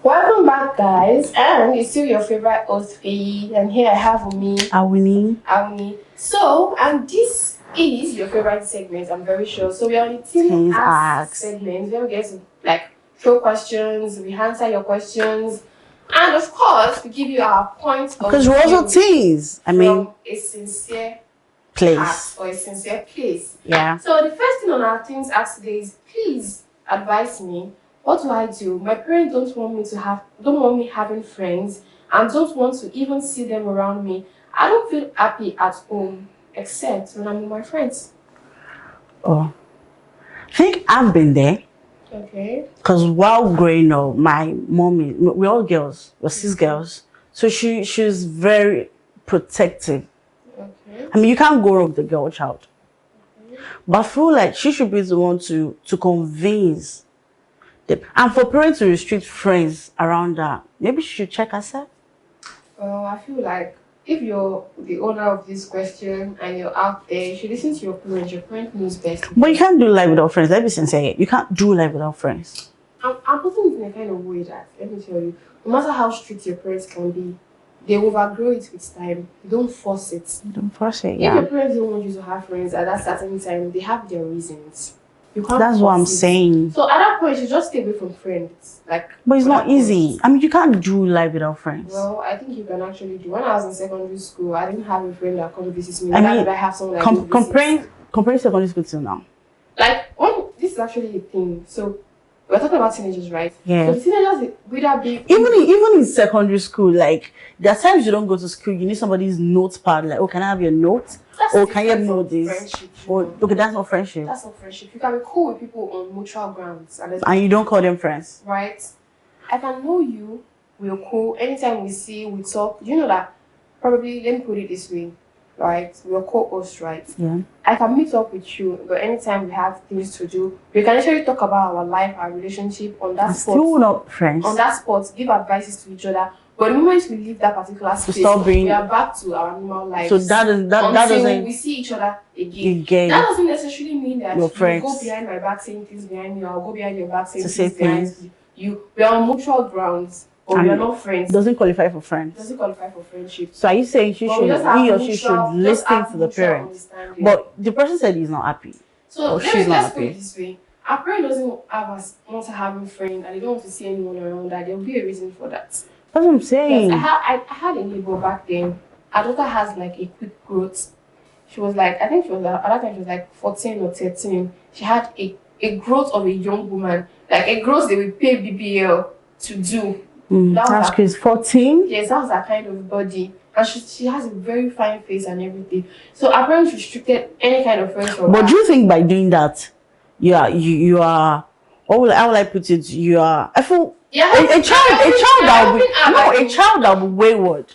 Welcome back, guys, and it's still your favorite host, Faye, and here I have with me Awuni. So, and this is your favorite segment, I'm very sure. So we are on the team ask segment where we get to throw questions, we answer your questions, and of course we give you our points of because we're also teens. I mean, a sincere place or a sincere place. Yeah. So the first thing on our teams ask today is, please advise me. What do I do? My parents don't want me having friends and don't want to even see them around me. I don't feel happy at home except when I'm with my friends. Oh, I think I've been there. Okay. Because while growing up, my mommy, we're all girls, we're 6 girls, so she's very protective. Okay. I mean, you can't go wrong with the girl child. Okay. But I feel like she should be the one to convince. And for parents to restrict friends around her, maybe she should check herself. Well, I feel like if you're the owner of this question and you're out there, you should listen to your parents. Your parent knows best. But you can't do life without friends. Let me sincere. You can't do life without friends. I'm putting it in a kind of way that, let me tell you, no matter how strict your parents can be, they overgrow it with time. Don't force it. Don't force it, yeah. If your parents don't want you to have friends at that certain time, they have their reasons. You can't. That's what I'm saying. So at that point, you just stay away from friends. But it's not easy. I mean, you can't do life without friends. Well, I think you can actually do. When I was in secondary school, I didn't have a friend that come visit me. I have someone like comparing secondary school till now. This is actually a thing. So we're talking about teenagers, right? Yeah. So teenagers, without being even in secondary school, like there are times you don't go to school, you need somebody's notepad. Like, oh, can I have your note? Or can you know this? Or okay, that's not friendship. That's not friendship. You can be cool with people on mutual grounds, and you don't call them friends, right? I can know you. We're cool. Anytime we see, we talk. You know that. Probably, let me put it this way, right? We're co-hosts, right? Yeah. I can meet up with you, but anytime we have things to do, we can actually talk about our life, our relationship on that spot. Still not friends. On that spot, give advices to each other. But the moment we leave that particular space, we are back to our normal lives. So that doesn't. We see each other again. That doesn't necessarily mean that you go behind my back saying things behind me, or I'll go behind your back saying things behind you. We are on mutual grounds, but we are not friends. Doesn't qualify for friends. Doesn't qualify for friendship. So are you saying he or she should listen to the parents? But the person said he's not happy. So let's put it this way. Our parent doesn't want to have a friend and they don't want to see anyone around that. There will be a reason for that. That's what I'm saying. Yes, I had a neighbor back then. Her daughter has like a quick growth. She was like, at that time she was like 14 or 13. She had a growth of a young woman. Like a growth they will pay BBL to do. That's because 14? Yes, that was her kind of body. And she has a very fine face and everything. So our parents restricted any kind of friends from her. But do you think by doing that, you are how will I put it? You are a child that will be wayward.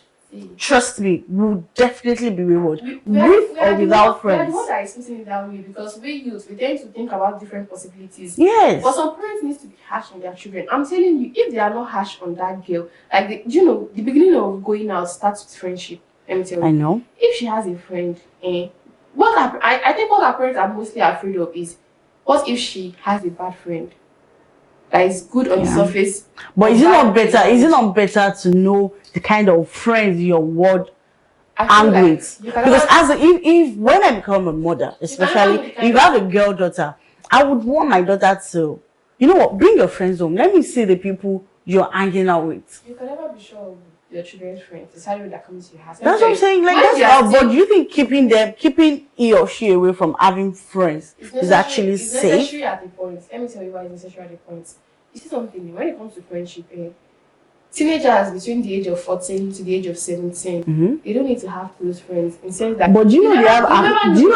Trust me, will definitely be wayward. With or without friends. We are the one that is putting it that way because we youth, we tend to think about different possibilities. Yes. But some parents need to be harsh on their children. I'm telling you, if they are not harsh on that girl, the beginning of going out starts with friendship. Let me tell you. I know. If she has a friend, I think what our parents are mostly afraid of is, what if she has a bad friend that is good on the surface? But is it not better? Is it not better to know the kind of friends your word and with? Because if when I become a mother, especially if I have a girl daughter, I would want my daughter to, you know what, bring your friends home. Let me see the people you're hanging out with. You can never be sure of your children's friends. It's how that comes to your house. That's what I'm saying. But do you think keeping he or she away from having friends is actually safe? It's necessary at the point. Let me tell you why it's necessary at the point. You see something, when it comes to friendship, teenagers between the age of 14 to the age of 17, they don't need to have close friends. In the sense that, but do you know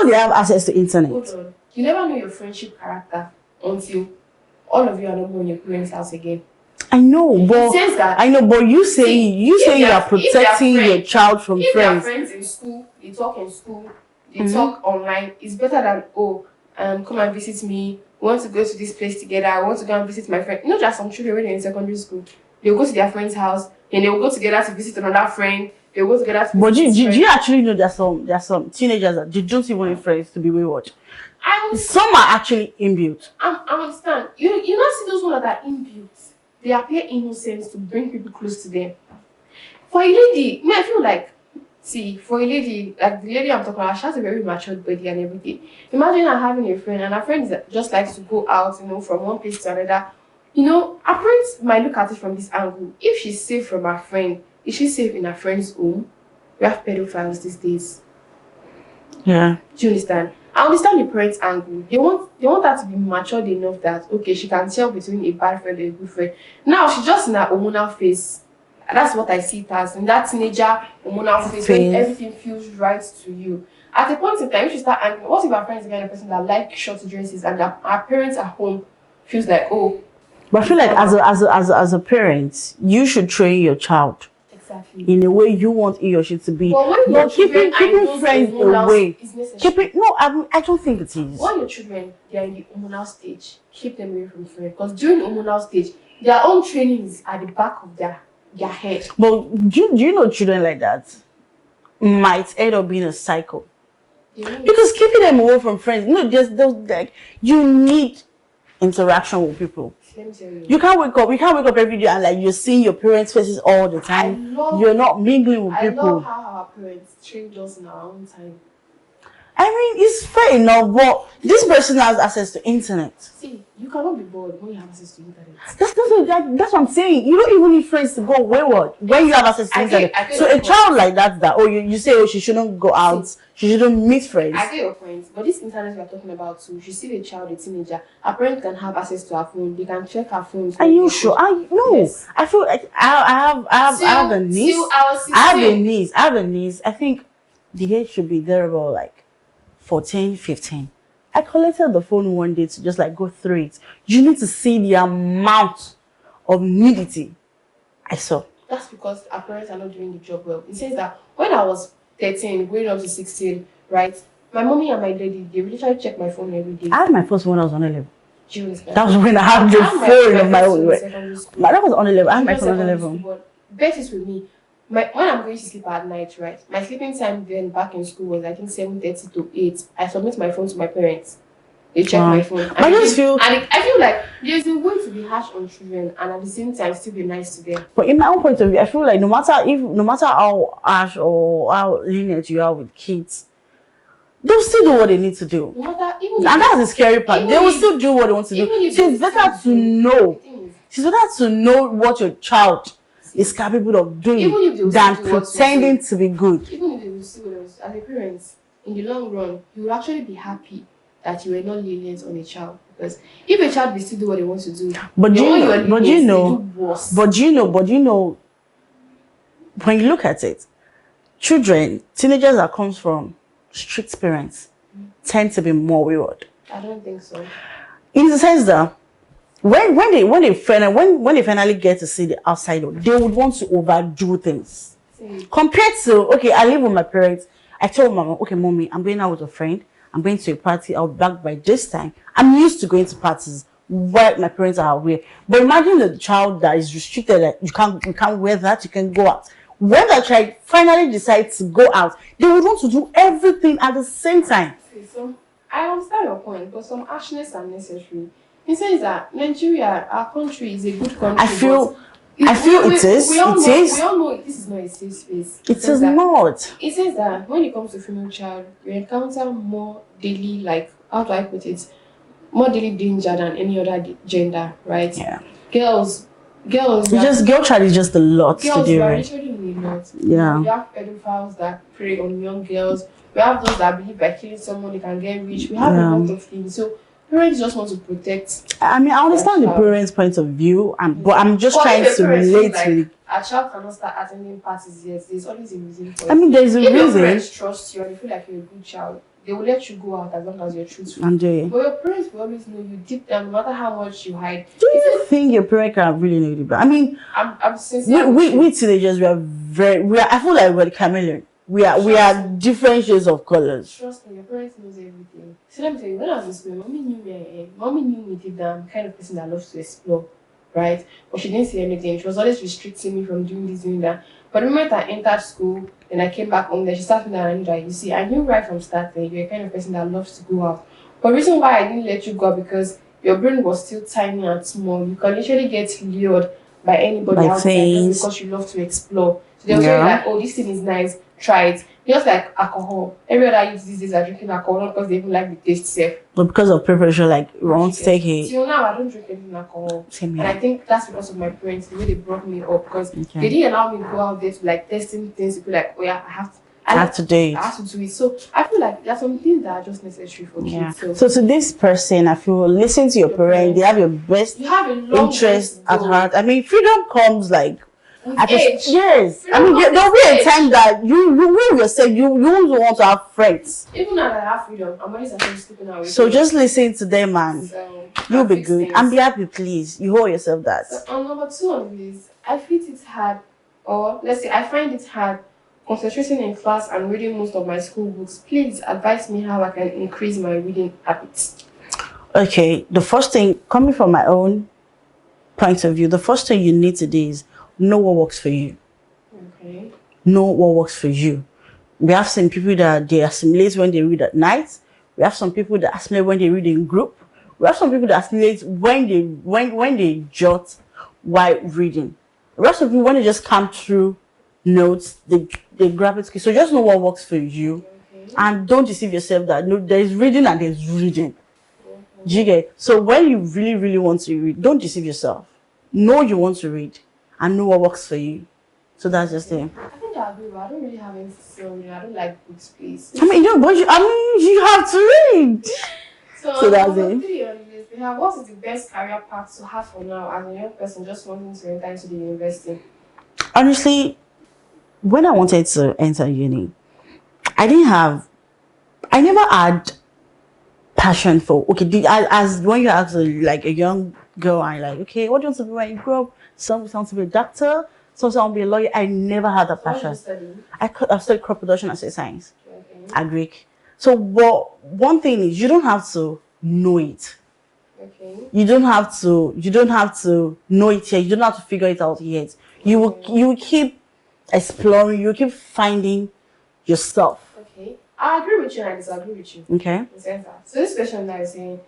they have access to internet? Hold on. You never know your friendship character until all of you are not going to your parents' house again. I know, but you say you are protecting your child from friends. If they are friends in school, they talk in school, they talk online. It's better than come and visit me. We want to go to this place together. I want to go and visit my friend. Not just some children when they're in secondary school. They'll go to their friend's house and they'll go together to visit another friend. They'll go together to visit. But do you actually know there's some teenagers that they don't even want friends to be wayward? Some are actually inbuilt. I understand. You not see those ones that are inbuilt. they appear innocent to bring people close to them. For a lady, I feel like, see, for a lady, like the lady I'm talking about, she has a very matured body and everything. Imagine her having a friend, and her friend just likes to go out, from one place to another. Her parents might look at it from this angle. If she's safe from her friend, is she safe in her friend's home? We have pedophiles these days. Yeah. Do you understand? I understand the parents' angle. They want her to be matured enough that, okay, she can tell between a bad friend and a good friend. Now she's just in her hormonal phase. That's what I see it as. In that teenager hormonal phase when everything feels right to you. At a point in time, if she start angry, what if her friend is the kind of person that like short dresses and her parents at home feels like, oh. But I feel like as a parent, you should train your child. Exactly. In a way you want he or she to be. But keeping friends away. I don't think it is. When your children, they are in the hormonal stage, keep them away from friends. Because during the hormonal stage, their own training is at the back of their head. But do you know children like that might end up being a cycle? Because keeping them away from friends, just those, like, you need interaction with people. Let me tell you. You can't wake up every day and like you're seeing your parents' faces all the time. You're not mingling with people. I love how our parents trained us in our own time. I mean, it's fair enough, but this person has access to internet. See, you cannot be bored when you have access to internet. That's what I'm saying. You don't even need friends to go wayward when you have access to internet. So a child like that, you say, she shouldn't go out, she shouldn't meet friends. I get your point, but this internet we are talking about too, if you see a child, a teenager, her parents can have access to her phone, they can check her phone. Are you sure? No. Yes. I feel like I have a niece. I have a niece. I think the age should be there about like 14, 15. I collected the phone one day to just like go through it. You need to see the amount of nudity I saw. That's because our parents are not doing the job well. It says that when I was 13, going up to 16, right? My mommy and my daddy, they literally check my phone every day. I had my first one when I was on 11. That was when I had the phone of my own. That was on 11. I had my phone on 11. Bet is with me. When I'm going to sleep at night, right? My sleeping time then back in school was I think 7:30 to 8. I submit my phone to my parents. They check my phone. I feel like there's a way to be harsh on children and at the same time still be nice to them. But in my own point of view, I feel like no matter how harsh or how lenient you are with kids, they'll still do what they need to do. And that's the scary part. They will still do what they want to do. So it's better to know. It's better to know what your child is capable of doing than pretending to be good. Even if they will see what else, as a parent, in the long run, you will actually be happy that you were not lenient on a child. Because if a child will still do what they want to do, but you know, when you look at it, teenagers that comes from strict parents tend to be more wayward. I don't think so. In the sense that when they finally get to see the outside world, they would want to overdo things. Compared to, okay, I live with my parents. I told mama, okay, mommy, I'm going out with a friend. I'm going to a party. I'll be back by this time. I'm used to going to parties where my parents are aware. But imagine the child that is restricted, that you can't wear that, you can go out. When the child finally decides to go out, they would want to do everything at the same time. So I understand your point, but some harshness are necessary. He says that Nigeria, our country, is a good country. I feel it is. We all know this is not a safe space. It is not. It says that when it comes to female child, you encounter more daily, like, how do I put it? More daily danger than any other gender, right? Yeah. Girl child is just a lot to do, right? Literally a lot. Yeah. We have pedophiles that prey on young girls. We have those that believe by killing someone they can get rich. We have a lot of things. So parents just want to protect. I mean, I understand the parents' point of view, but I'm just trying to relate with. A child cannot start attending parties yet. There's always a reason for it. I mean, there's a reason. If your parents trust you and they feel like you're a good child, they will let you go out as long as you're truthful. But your parents will always know you deep down, no matter how much you hide. Do you think your parents can really know you? I mean, I'm sincere. We teenagers, I feel like we're chameleon. We are different shades of colors. Trust me, your parents knows everything. So let me tell you, when I was in school, mommy knew me deep down. I'm the kind of person that loves to explore, right? But she didn't say anything. She was always restricting me from doing this, doing that. But the moment I entered school and I came back home, then she started me down and I knew that, you see, I knew right from start that you're the kind of person that loves to go out. But the reason why I didn't let you go because your brain was still tiny and small. You can literally get lured by anybody outside just because you love to explore. So they'll tell you like, oh, this thing is nice, try it. Just like alcohol. Every other youth these days are drinking alcohol not because they even like the taste safe. But because of peer pressure, like we won't take it. Till now, I don't drink any alcohol. And I think that's because of my parents, the way they brought me up, because they didn't allow me to go out there to like testing things to be like, oh yeah, I have to do it. So I feel like there's some things that are just necessary for kids. So to this person, I feel listen to your parents. They have your best interest at heart. I mean, freedom comes like at age. Yes. I mean, there'll be a time that you will yourself, you won't want to have friends. Even now that I have freedom, I'm always actually sleeping out. So just listen to them, man. You'll be good. And be happy, please. You hold yourself that. So on number 2 on this, I feel it's hard, or let's say I find it hard concentrating in class and reading most of my school books. Please advise me how I can increase my reading habits. Okay, the first thing, coming from my own point of view, the first thing you need to do is know what works for you. Okay. Know what works for you. We have some people that they assimilate when they read at night. We have some people that assimilate when they read in group. We have some people that assimilate when they jot while reading. We have some people when they just come through notes, they grab it. So just know what works for you. And don't deceive yourself that no, there's reading and there's reading. Do you get? So when you really, really want to read, don't deceive yourself. Know you want to read and know what works for you. So that's just it. I think I agree, but I don't really have any theory. I don't like books, please. I mean, you have to read. So that's it. What is the best career path to have for now as a young person just wanting to enter into the university? Honestly, when I wanted to enter uni, I never had passion for, as when you ask like a young girl, and like, okay, what do you want to be when you grow up? Some want to be a doctor, some want to be a lawyer. I never had that passion. What did you study? I studied crop production and science. Agric. So one thing is you don't have to know it. Okay. You don't have to know it yet. You don't have to figure it out yet. You will keep exploring, you keep finding yourself. Okay. I agree with you and I disagree with you. Okay. So this question that is saying,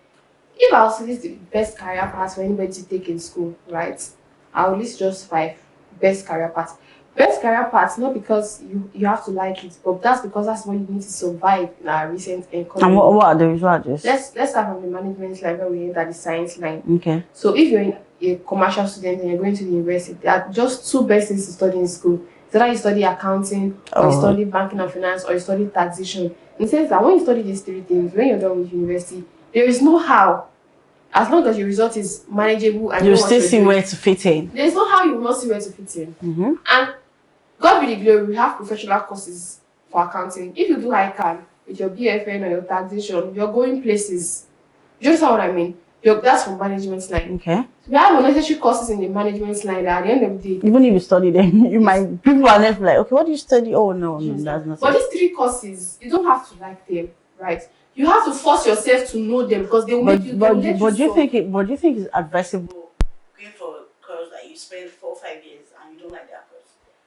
if I was to list the best career path for anybody to take in school, right? I'll list just 5 best career paths. Best career paths, not because you have to like it, but that's because that's what you need to survive in our recent economy. And what are the results? Let's start from the management line where we enter the science line. Okay. So if you're a commercial student and you're going to the university, there are just 2 best things to study in school. So that you study accounting, or you study banking and finance, or you study taxation. In the sense that when you study these 3 things, when you're done with university, there is no how. As long as your result is manageable and you still see where to fit in. There's no how you will not see where to fit in. And God be the glory, we have professional courses for accounting. If you do ICANN with your BFN or your taxation, you're going places. Do you understand what I mean? That's from management line. Okay. We have unnecessary courses in the management line that at the end of the day, even if you study them, people are left like, okay, what do you study? Oh no, that's not. But these 3 courses, you don't have to like them, right? You have to force yourself to know them because they will make you. But do you think it's advisable going for a course that you spend 4 or 5 years and you don't like that course?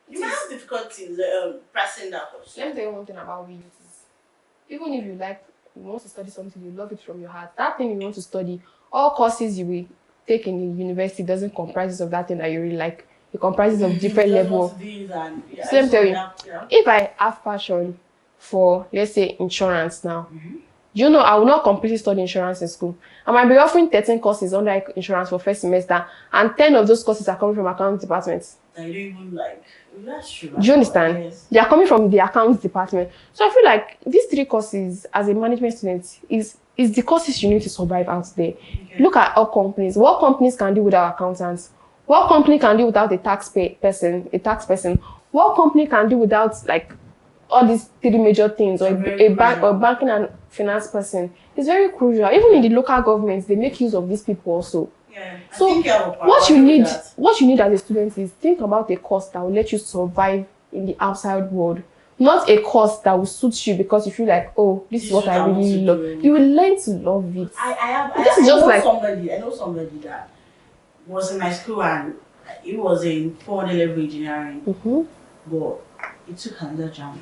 You might have difficulties passing that course. Let me tell you one thing about we youths. Even if you want to study something, you love it from your heart. That thing you want to study, all courses you will take in the university doesn't comprise of that thing that you really like. It comprises of different levels. So let me tell you, if I have passion for, let's say, insurance now, you know, I will not completely study insurance in school. I might be offering 13 courses under insurance for first semester, and 10 of those courses are coming from accounting departments. I don't even like. That's true. Do you understand? Yes. They are coming from the accounts department. So I feel like these 3 courses, as a management student, is the courses you need to survive out there. Okay. Look at all companies. What companies can do without accountants? What company can do without a tax person? What company can do without like all these 3 major things, or a bank or banking and finance person? It's very crucial. Even in the local governments, they make use of these people also. Yeah. So what you need as a student is think about a course that will let you survive in the outside world. Not a course that will suit you because you feel like, oh, this is what I really love. You will learn to love it. I know somebody that was in my school and he was in 400 level engineering. But he took another jump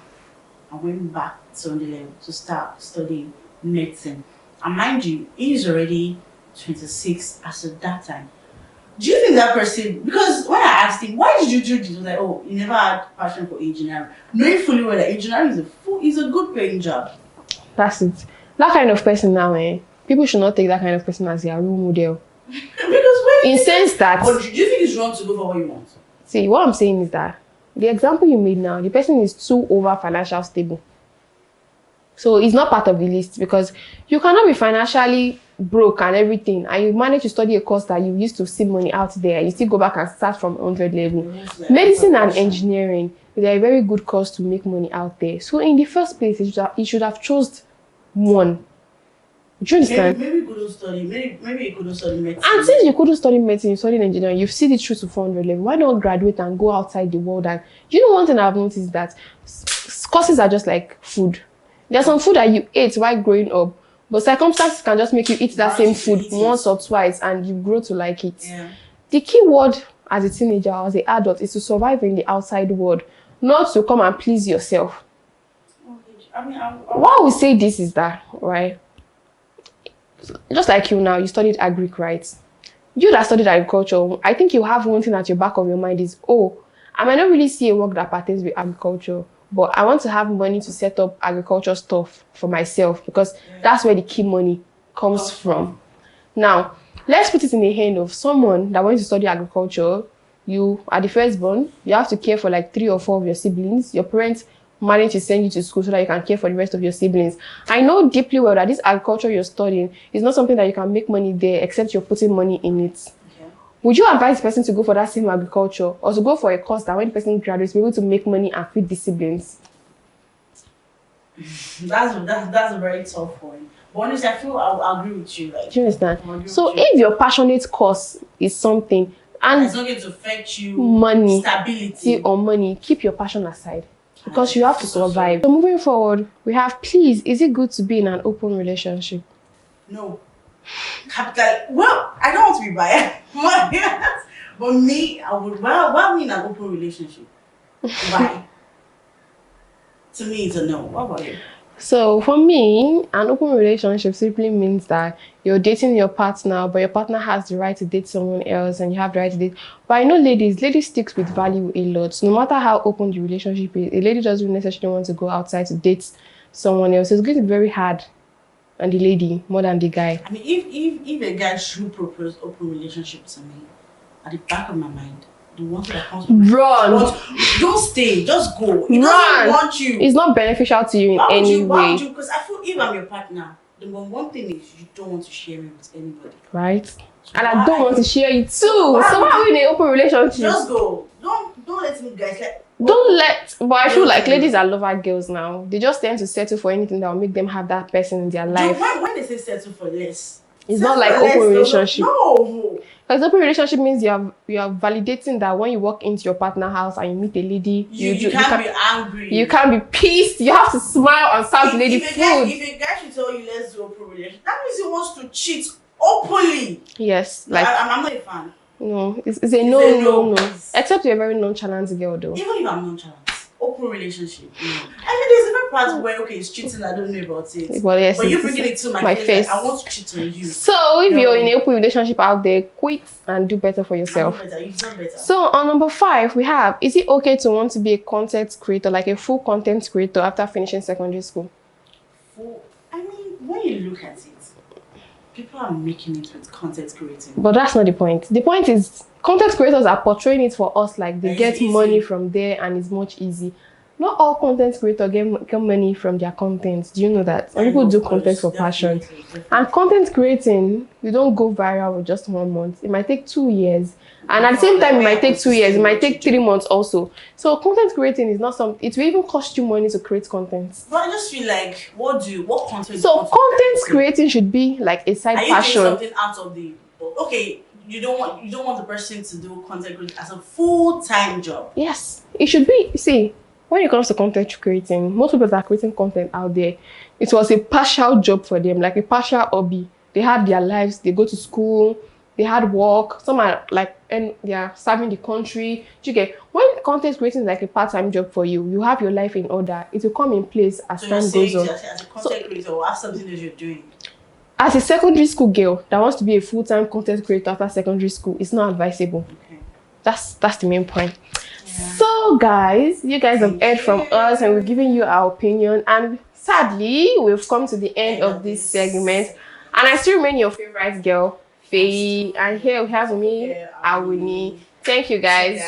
and went back to the level to start studying medicine. And mind you, he is already 26 as of that time. Do you think that person, because when I asked him, why did you do this? He was like, oh, you never had passion for engineering. Knowing fully well that engineering is a good paying job. That's it. That kind of person now, people should not take that kind of person as their role model. Because when in sense that... But do you think it's wrong to go for what you want? See, what I'm saying is that the example you made now, the person is too over financial stable. So it's not part of the list because you cannot be financially broke and everything and you manage to study a course that you used to see money out there and you still go back and start from 100 level. Medicine and engineering, they're a very good course to make money out there. So in the first place, you should have chosen one. Do you understand? Maybe you couldn't study. Maybe you couldn't study medicine. And since you couldn't study medicine, you studied engineering, you've seen it through to 400 level. Why not graduate and go outside the world? And you know one thing I've noticed is that courses are just like food. There's some food that you ate while growing up, but circumstances can just make you eat that same food once or twice and you grow to like it. Yeah. The key word as a teenager or as an adult is to survive in the outside world, not to come and please yourself. Why we say this is that, right? Just like you now, you studied agric, right? You that studied agriculture, I think you have one thing at your back of your mind is, oh, I might not really see a work that pertains with agriculture, but I want to have money to set up agriculture stuff for myself because that's where the key money comes from. Now, let's put it in the hand of someone that wants to study agriculture. You are the firstborn. You have to care for like 3 or 4 of your siblings. Your parents manage to send you to school so that you can care for the rest of your siblings. I know deeply well that this agriculture you're studying is not something that you can make money there except you're putting money in it. Would you advise the person to go for that same agriculture or to go for a course that when the person graduates, be able to make money and feed the siblings? That's a very tough one. But honestly, I feel I'll agree with you. Like, do you understand? So if your passionate course is something and it's not going to affect you, money, stability or money, keep your passion aside because you have to survive. So moving forward, we have, please, is it good to be in an open relationship? No. Well, I don't want to be biased, but me, I would. Why be in an open relationship? Why? To me, it's a no. What about you? So for me, an open relationship simply means that you're dating your partner, but your partner has the right to date someone else, and you have the right to date. But I know ladies sticks with value a lot. So no matter how open the relationship is, a lady doesn't necessarily want to go outside to date someone else. So it's going to be very hard on the lady more than the guy. I mean, if a guy should propose open relationship to me, at the back of my mind, the one thing that comes to me, run. Don't stay, just go. He doesn't want you. It's not beneficial to you in any way. Why would you? Because I feel if I'm your partner, the one thing is you don't want to share me with anybody. Right. So and I don't want to share it too. So why are we in an open relationship? Just go. Don't let me guys like. But I feel like ladies are lover girls now. They just tend to settle for anything that will make them have that person in their life. When they say settle for less, it's not like open relationship. No. Because open relationship means you are validating that when you walk into your partner's house and you meet a lady, you can't be angry. You can't be pissed. You have to smile and serve the lady food. If a guy should tell you let's do open relationship, that means he wants to cheat openly. Like I'm not a fan. No, it's a no. Except you're a very nonchalant girl, though. Even if I'm nonchalant, open relationship. I mean, there's different parts where it's cheating. I don't know about it. Well, yes, but you're bringing it to my face. Like, I want to cheat on you. So if you're in an open relationship out there, quit and do better for yourself. You've done better. So on number 5, we have: is it okay to want to be a content creator, like a full content creator, after finishing secondary school? I mean, when you look at it, people are making it with content creating. But that's not the point. The point is content creators are portraying it for us like they get money from there and it's much easy. Not all content creators get money from their content. Do you know that? Some people do content for passion. And content creating, you don't go viral with just 1 month. It might take 2 years. And at the same time, it might take 2 years. It might take 3 months also. So content creating is not something, it will even cost you money to create content. But I just feel like, what content? So content creating should be like a side passion. Are you taking something out of the, okay, you don't want the person to do content creating as a full-time job? Yes, it should be. See, when it comes to content creating, most people that are creating content out there, it was a partial job for them, like a partial hobby. They had their lives, they go to school, they had work, some are like, and they are serving the country. You get, when content creating is like a part-time job for you, you have your life in order. It will come in place as time goes on. As a content creator, or have something that you're doing. As a secondary school girl that wants to be a full-time content creator after secondary school, it's not advisable. Okay. That's the main point. So guys, you guys have heard from us and we've given you our opinion, and sadly we've come to the end of this segment, and I still remain your favorite girl, Faye, and here we have me, Awuni. Thank you guys.